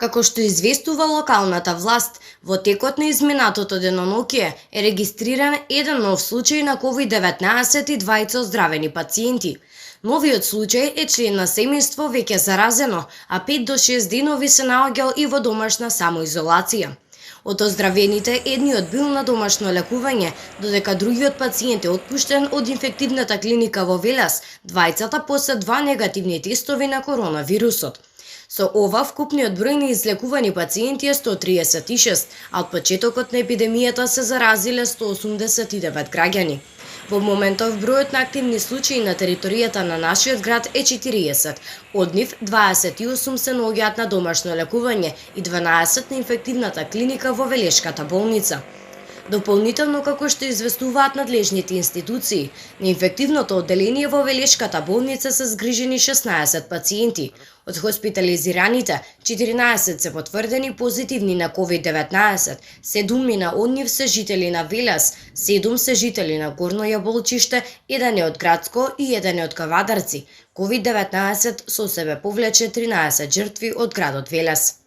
Како што известува локалната власт, во текот на изминатото деноноќе е регистриран еден нов случај на COVID-19 и двајца оздравени пациенти. Новиот случај е член на семејство веќе заразено, а 5 до 6 денови се наоѓал и во домашна самоизолација. Од оздравените, едниот бил на домашно лекување, додека другиот пациент е отпуштен од инфективната клиника во Велес, двајцата после 2 негативни тестови на коронавирусот. Со ова, вкупниот број на излекувани пациенти е 136, а од почетокот на епидемијата се заразиле 189 граѓани. Во моментов бројот на активни случаи на територијата на нашиот град е 40, од нив 28 се наоѓаат на домашно лекување и 12 на инфективната клиника во Велешката болница. Дополнително, како што известуваат надлежните институции, на инфективното одделение во Велешката болница се згрижени 16 пациенти. Од хоспитализираните, 14 се потврдени позитивни на COVID-19, 7 од нив се жители на Велес, 7 се жители на Горно Јаболчиште, 1 е од Градско и 1 е од Кавадарци. COVID-19 со себе повлече 13 жртви од градот Велес.